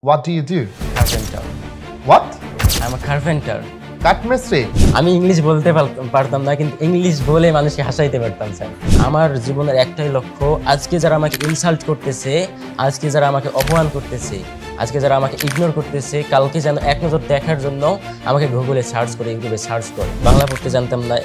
What do you do? Carpenter. What? I'm a carpenter. কাঠমিস্ত্রি। আমি English বলতে পারতাম না, কিন্তু ইংলিশ বলে মানুষকে হাসাইতে পারতাম স্যার। আমার জীবনের একটাই লক্ষ্য, আজকে যারা আমাকে ইনসাল্ট করতেছে, আজকে যারা আমাকে অপমান করতেছে, আজকে যারা আমাকে ইগনোর করতেছে, কালকে যেন এক নজর দেখার জন্য আমাকে গুগলে সার্চ করে, ইউটিউবে সার্চ করে। বাংলা পড়তে জানতাম না,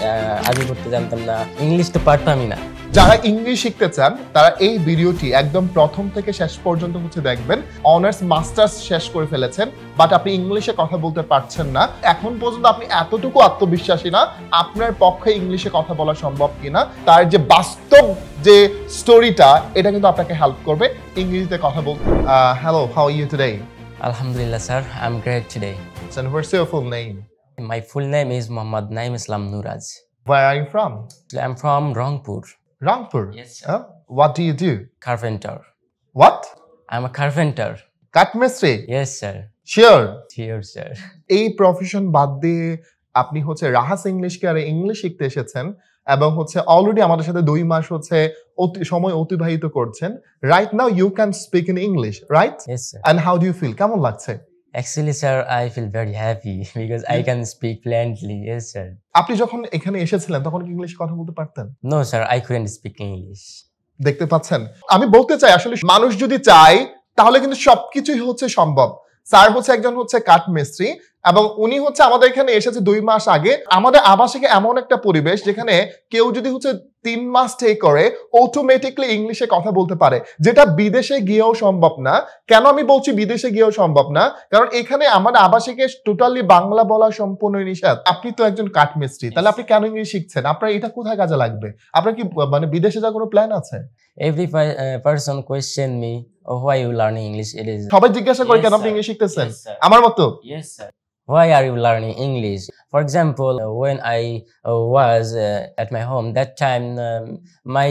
আরবি পড়তে জানতাম না, ইংলিশ তো পারতামই না। যারা ইংলিশ শিখতে চান তারা এই ভিডিওটি একদম প্রথম থেকে শেষ পর্যন্ত দেখবেন। অনার্স মাস্টার্স শেষ করে ফেলেছেন, বাট আপনি ইংলিশে কথা বলতে পারছেন না। এখন পর্যন্ত আপনি এতটুকু আত্মবিশ্বাসী না আপনার পক্ষে ইংলিশে কথা বলা সম্ভব কিনা। তার যে বাস্তব যে স্টোরিটা, এটা কিন্তু আপনাকে হেল্প করবে ইংরেজিতে কথা বলতে। Hello, how are you today? Alhamdulillah sir, I'm great today. So what's your full name? My full name is Muhammad Naim Islam Nuraj. Where are you from? I'm from Rangpur. Rangpur? Yes sir. What do you do? Carpenter. What? I'm a carpenter. কাঠমিস্ত্রি? Yes sir. Sure. Here sir. এই profession বাদ দিয়ে আপনি রাহাস English কেয়ারে English শিখতে এসেছেন এবং already আমাদের সাথে 2 মাস সময় অতিবাহিত করছেন। Right now you can speak in English, right? Yes sir. And how do you feel? কেমন লাগছে? Actually sir, I feel very happy because I can speak fluently. Yes sir. আপনি যখন এখানে এসেছিলেন তখন কি ইংলিশ কথা বলতে পারতেন? No sir, I couldn't speak English. দেখতে পাচ্ছেন, আমি বলতে চাই আসলে মানুষ যদি চায় তাহলে কিন্তু সবকিছুই সম্ভব। স্যার একজন কাঠমিস্ত্রি এবং উনি আমাদের এখানে এসেছে 2 মাস আগে। আমাদের আবাসিকে এমন একটা পরিবেশ যেখানে কেউ যদি 3 মাস স্টে করে অটোমেটিকলি ইংলিশে কথা বলতে পারে, যেটা বিদেশে গিয়েও সম্ভব না। কেন আমি বলছি বিদেশে গিয়েও সম্ভব না? কারণ এখানে আমাদের আবাসিকে টোটালি বাংলা বলা সম্পূর্ণ নিষেধ। আপনি তো একজন কাঠমিস্ত্রি, তাহলে আপনি কেন ইংলিশ শিখছেন? আপনার এটা কোথায় কাজে লাগবে? আপনার কি বিদেশে যাওয়ার কোনো প্ল্যান আছে? Every person question me, oh, why you learning English? It is সবাই জিজ্ঞাসা করে Yes, কেন আপনি sir. ইংলিশ শিখতেছেন? Yes, sir. আমার মতো। Yes sir. Why are you learning English? For example, when I was at my home, that time my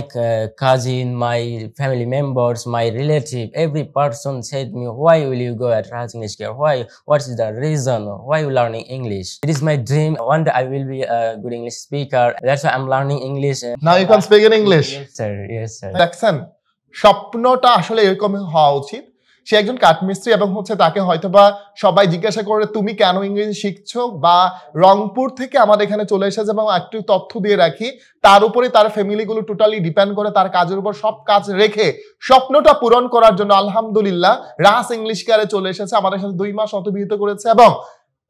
cousin, my family members, my relative, every person said me, why will you go at Rahas English Care? Why? What is the reason? Why you learning English? It is my dream. One day I will be a good English speaker. That's why I'm learning English. Now you can speak in English. Yes sir. Yes sir. দেখছেন, স্বপ্নটা আসলে এরকম হওয়া উচিত। সে একজন কাঠমিস্ত্রি এবং তাকে হয়তোবা সবাই জিজ্ঞাসা করে তুমি কেন ইংরেজি শিখছো, বা রংপুর থেকে আমাদের এখানে চলে এসেছে। এবং একটু তথ্য দিয়ে রাখি, তার উপরে তার ফ্যামিলি গুলো টোটালি ডিপেন্ড করে তার কাজের উপর। সব কাজ রেখে স্বপ্নটা পূরণ করার জন্য আলহামদুলিল্লাহ রাহাস ইংলিশ কেয়ারে চলে এসেছে, আমাদের সাথে 2 মাস অতিবাহিত করেছে এবং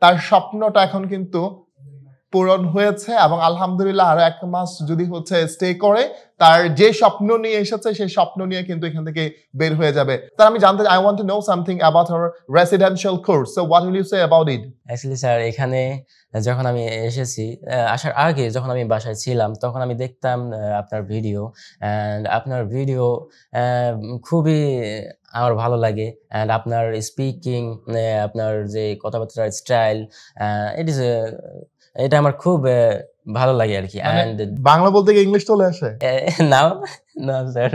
তার স্বপ্নটা এখন কিন্তু পূরণ হয়েছে। এবং আলহামদুলিল্লাহ আরো 1 মাস যদি স্টে করে, তার যে স্বপ্ন নিয়ে এসেছে সেই স্বপ্ন নিয়ে কিন্তু এখান থেকে বের হয়ে যাবে। তার আমি জানতে চাই, I want to know something about her residential course. So what will you say about it? Actually sir, এখানে যখন আমি এসেছি, আসার আগে যখন আমি বাসায় ছিলাম, তখন আমি দেখতাম আপনার ভিডিও, এন্ড আপনার ভিডিও খুবই আমার ভালো লাগে। এন্ড আপনার স্পিকিং, আপনার যে কথাবার্তার স্টাইল, এটা আমার খুব ভালো লাগে আর কি। এন্ড বাংলা বলতে গিয়ে ইংলিশ চলে আসে? না না স্যার,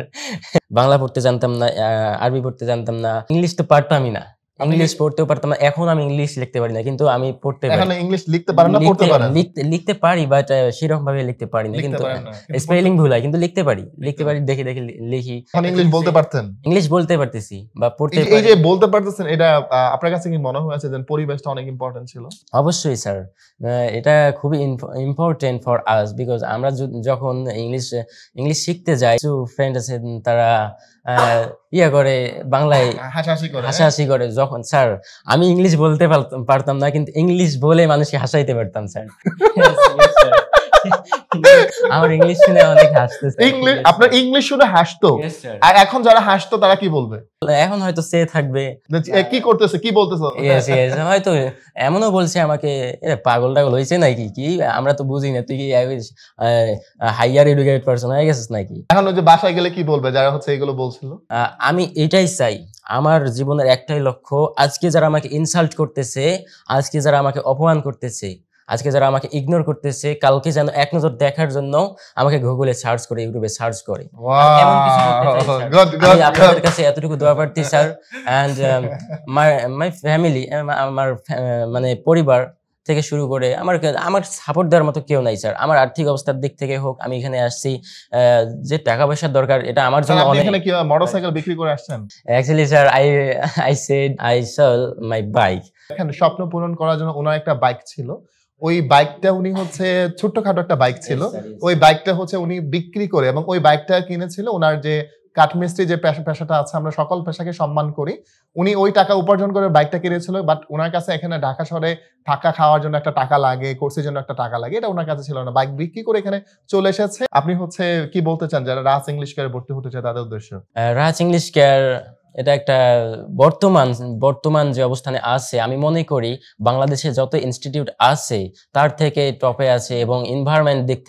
বাংলা পড়তে জানতাম না, আরবি পড়তে জানতাম না, ইংলিশ তো পারতামই না। ইংলিশ পড়তেও পারতাম না। এখন আমি ইংলিশ লিখতে পারি না, কিন্তু আমি পড়তে পারি। এখন ইংলিশ লিখতে পারেন না, পড়তে পারেন? লিখতে পারি, বাট সেরকম ভাবে লিখতে পারি না। কিন্তু স্পেলিং ভুল হয়, কিন্তু লিখতে পারি। দেখে দেখে লিখি। এখন ইংলিশ বলতে পারতেন? ইংলিশ বলতে পারতেছি বা পড়তে পারি। এই যে বলতে পারতেছেন, এটা আপনার কাছে কি মনে হয়েছে যে পরিবেশটা অনেক ইম্পর্টেন্ট ছিল? অবশ্যই স্যার, এটা খুবই ইম্পর্টেন্ট ফর আস, বিকজ আমরা যখন ইংলিশ শিখতে যাই, কিছু ফ্রেন্ড আছে তারা করে বাংলায় হাসাহাসি করে। যখন স্যার আমি ইংলিশ বলতে পারতাম না, কিন্তু ইংলিশ বলে মানুষকে হাসাইতে পারতাম স্যার। আমার ইংলিশ শুনে অনেক হাসতো। আপনার ইংলিশ শুনে হাসতো? আর এখন যারা হাসতো তারা কি বলবে? এখন হয়তো সে থাকবে, কি করতেছে, কি বলতেছে, হয়তো এমনও বলছে আমাকে, পাগল টাগল হয়েছে নাকি, কি আমরা তো বুঝি না, তুই কি হাইয়ার এডুকেটেড পারসন হয়ে গেছিস নাকি? এখন ওই যে বাসায় গেলে কি বলবে যারা এগুলো বলছিল? আমি এটাই চাই, আমার জীবনের একটাই লক্ষ্য, আজকে যারা আমাকে ইনসাল্ট করতেছে, আজকে যারা আমাকে অপমান করতেছে, আজকে যারা আমাকে ইগনোর করতেছে, কালকে যেন এক নজর দেখার জন্য আমাকে গুগলে সার্চ করে, ইউটিউবে সার্চ করে। আমি আপনাদের কাছে এতটুকু দোয়া প্রার্থী স্যার। এন্ড মাই ফ্যামিলি, আমার পরিবার, থেকে শুরু করে আমার সাপোর্ট দেওয়ার মতো কেউ নাই স্যার। আমার আর্থিক অবস্থার দিক থেকে হোক, আমি এখানে আসছি যে টাকা পয়সার দরকার এটা আমার জন্য আপনি অনেক। এখানে কি মোটরসাইকেল বিক্রি করে আসছেন? Actually sir I said I sell my bike. এখানে স্বপ্ন পূরণ করার জন্য ওনার একটা বাইক ছিল, ওই বাইকটা উনি হচ্ছে ছোট্টখাটো একটা বাইক ছিল, ওই বাইকটা হচ্ছে উনি বিক্রি করে এবং ওই বাইকটা কিনেছিল ওনার যে কাঠমিস্ত্রি যে পেশাটা আছে, আমরা সকল পেশাকে সম্মান করি, উনি ওই টাকা উপার্জন করে বাইকটা কিনেছিল। বাট ওনার কাছে এখানে ঢাকা শহরে থাকা খাওয়ার জন্য একটা টাকা লাগে, কোর্সের জন্য একটা টাকা লাগে, এটা ওনার কাছে ছিল না, বাইক বিক্রি করে এখানে চলে এসেছে। আপনি হচ্ছে কি বলতে চান যারা রাজ ইংলিশ কেয়ারে ভর্তি হতে চায় তাদের উদ্দেশ্য? রাজ ইংলিশ কেয়ার এটা একটা বর্তমান যে অবস্থানে আছে, আমি মনে করি বাংলাদেশে যত ইনস্টিটিউট আছে তার থেকে টপে আছে, এবং এনভায়রনমেন্ট দিক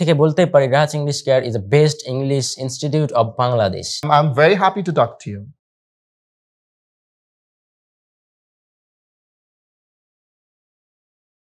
থেকে বলতে পারি Raj English Care is the best English institute of Bangladesh. I'm very happy to talk to you.